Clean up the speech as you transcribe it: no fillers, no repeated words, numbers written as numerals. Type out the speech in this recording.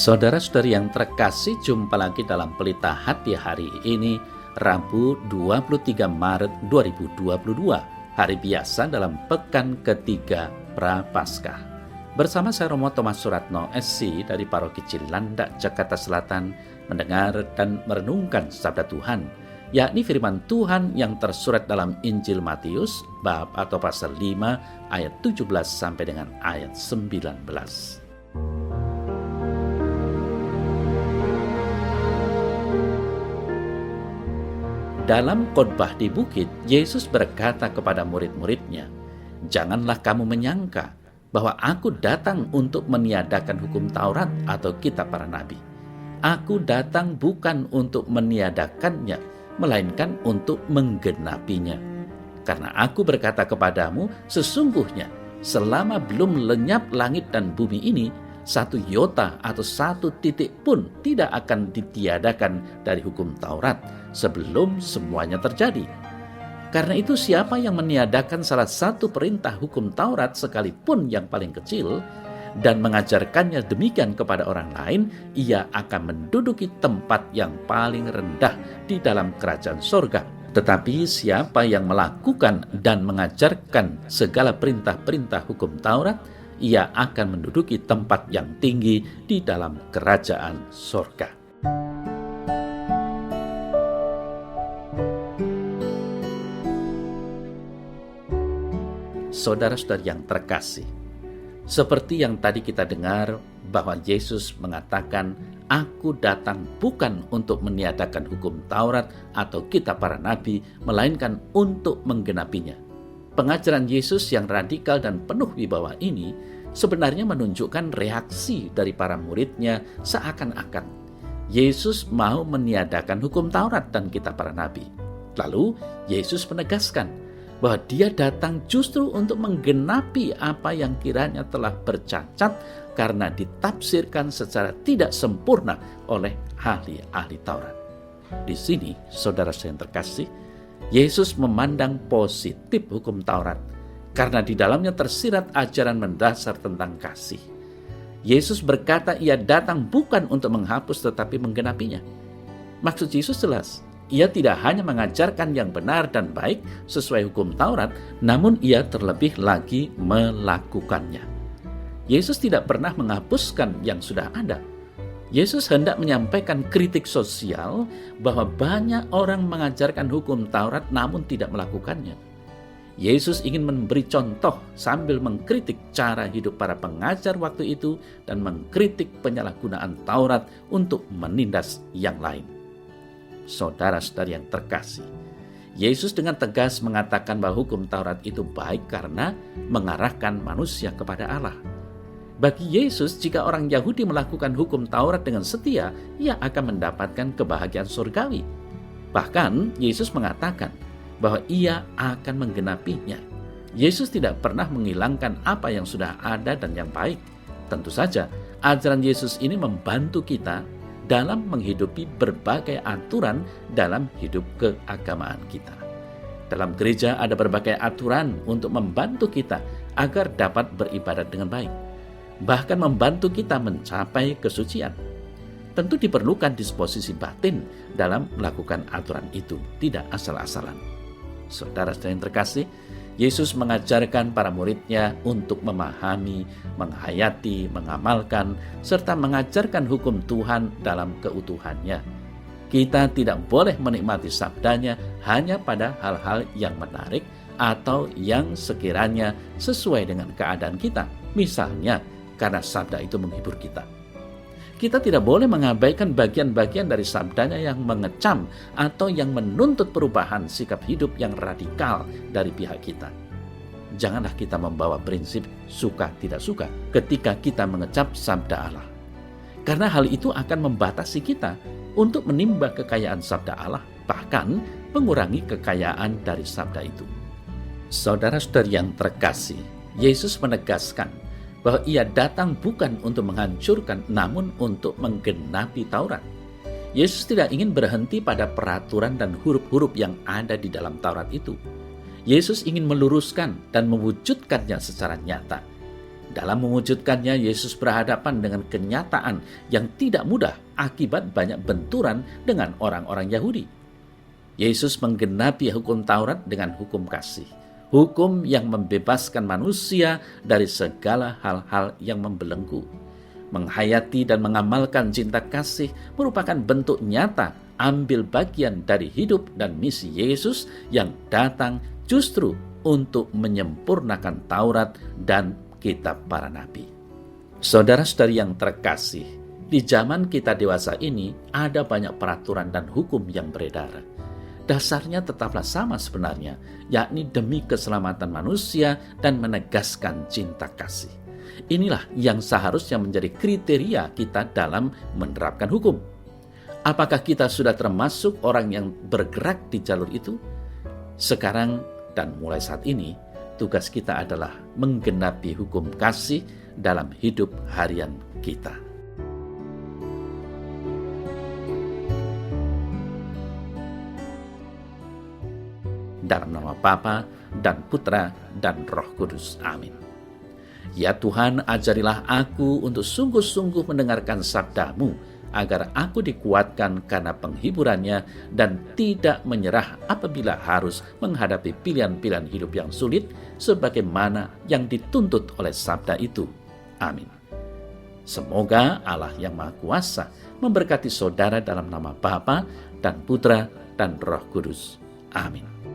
Saudara-saudari yang terkasih, jumpa lagi dalam Pelita Hati hari ini, Rabu 23 Maret 2022, hari biasa dalam pekan ketiga Prapaskah. Bersama saya Romo Thomas Suratno SC dari Paroki Cilandak, Jakarta Selatan, mendengar dan merenungkan sabda Tuhan, yakni firman Tuhan yang tersurat dalam Injil Matius, bab atau pasal 5, ayat 17 sampai dengan ayat 19. Dalam khotbah di bukit, Yesus berkata kepada murid-muridnya, "Janganlah kamu menyangka bahwa aku datang untuk meniadakan hukum Taurat atau kitab para nabi. Aku datang bukan untuk meniadakannya, melainkan untuk menggenapinya. Karena aku berkata kepadamu, sesungguhnya selama belum lenyap langit dan bumi ini, satu iota atau satu titik pun tidak akan ditiadakan dari hukum Taurat sebelum semuanya terjadi. Karena itu siapa yang meniadakan salah satu perintah hukum Taurat sekalipun yang paling kecil dan mengajarkannya demikian kepada orang lain, ia akan menduduki tempat yang paling rendah di dalam kerajaan sorga. Tetapi siapa yang melakukan dan mengajarkan segala perintah-perintah hukum Taurat, ia akan menduduki tempat yang tinggi di dalam kerajaan sorga." Saudara-saudari yang terkasih, seperti yang tadi kita dengar bahwa Yesus mengatakan, "Aku datang bukan untuk meniadakan hukum Taurat atau kitab para nabi, melainkan untuk menggenapinya." Pengajaran Yesus yang radikal dan penuh wibawa ini sebenarnya menunjukkan reaksi dari para muridnya, seakan-akan Yesus mau meniadakan hukum Taurat dan kitab para nabi. Lalu Yesus menegaskan bahwa dia datang justru untuk menggenapi apa yang kiranya telah bercacat karena ditafsirkan secara tidak sempurna oleh ahli-ahli Taurat. Di sini, saudara saya yang terkasih, Yesus memandang positif hukum Taurat karena di dalamnya tersirat ajaran mendasar tentang kasih. Yesus berkata ia datang bukan untuk menghapus tetapi menggenapinya. Maksud Yesus jelas, ia tidak hanya mengajarkan yang benar dan baik sesuai hukum Taurat, namun ia terlebih lagi melakukannya. Yesus tidak pernah menghapuskan yang sudah ada. Yesus hendak menyampaikan kritik sosial bahwa banyak orang mengajarkan hukum Taurat namun tidak melakukannya. Yesus ingin memberi contoh sambil mengkritik cara hidup para pengajar waktu itu dan mengkritik penyalahgunaan Taurat untuk menindas yang lain. Saudara-saudari yang terkasih, Yesus dengan tegas mengatakan bahwa hukum Taurat itu baik karena mengarahkan manusia kepada Allah. Bagi Yesus, jika orang Yahudi melakukan hukum Taurat dengan setia, ia akan mendapatkan kebahagiaan surgawi. Bahkan, Yesus mengatakan bahwa ia akan menggenapinya. Yesus tidak pernah menghilangkan apa yang sudah ada dan yang baik. Tentu saja, ajaran Yesus ini membantu kita dalam menghidupi berbagai aturan dalam hidup keagamaan kita. Dalam gereja ada berbagai aturan untuk membantu kita agar dapat beribadat dengan baik, bahkan membantu kita mencapai kesucian. Tentu diperlukan disposisi batin dalam melakukan aturan itu, tidak asal-asalan. Saudara-saudara yang terkasih, Yesus mengajarkan para muridnya untuk memahami, menghayati, mengamalkan, serta mengajarkan hukum Tuhan dalam keutuhannya. Kita tidak boleh menikmati sabdanya hanya pada hal-hal yang menarik atau yang sekiranya sesuai dengan keadaan kita. Misalnya, karena sabda itu menghibur kita. Kita tidak boleh mengabaikan bagian-bagian dari sabdanya yang mengecam atau yang menuntut perubahan sikap hidup yang radikal dari pihak kita. Janganlah kita membawa prinsip suka tidak suka ketika kita mengecap sabda Allah. Karena hal itu akan membatasi kita untuk menimba kekayaan sabda Allah, bahkan mengurangi kekayaan dari sabda itu. Saudara-saudari yang terkasih, Yesus menegaskan bahwa ia datang bukan untuk menghancurkan, namun untuk menggenapi Taurat. Yesus tidak ingin berhenti pada peraturan dan huruf-huruf yang ada di dalam Taurat itu. Yesus ingin meluruskan dan mewujudkannya secara nyata. Dalam mewujudkannya, Yesus berhadapan dengan kenyataan yang tidak mudah akibat banyak benturan dengan orang-orang Yahudi. Yesus menggenapi hukum Taurat dengan hukum kasih, hukum yang membebaskan manusia dari segala hal-hal yang membelenggu. Menghayati dan mengamalkan cinta kasih merupakan bentuk nyata ambil bagian dari hidup dan misi Yesus yang datang justru untuk menyempurnakan Taurat dan kitab para nabi. Saudara-saudari yang terkasih, di zaman kita dewasa ini ada banyak peraturan dan hukum yang beredar. Dasarnya tetaplah sama sebenarnya, yakni demi keselamatan manusia dan menegaskan cinta kasih. Inilah yang seharusnya menjadi kriteria kita dalam menerapkan hukum. Apakah kita sudah termasuk orang yang bergerak di jalur itu? Sekarang dan mulai saat ini, tugas kita adalah menggenapi hukum kasih dalam hidup harian kita. Dalam nama Bapa dan Putra dan Roh Kudus. Amin. Ya Tuhan, ajarilah aku untuk sungguh-sungguh mendengarkan sabda-Mu, agar aku dikuatkan karena penghiburannya dan tidak menyerah apabila harus menghadapi pilihan-pilihan hidup yang sulit sebagaimana yang dituntut oleh sabda itu. Amin. Semoga Allah yang Maha Kuasa memberkati saudara dalam nama Bapa dan Putra dan Roh Kudus. Amin.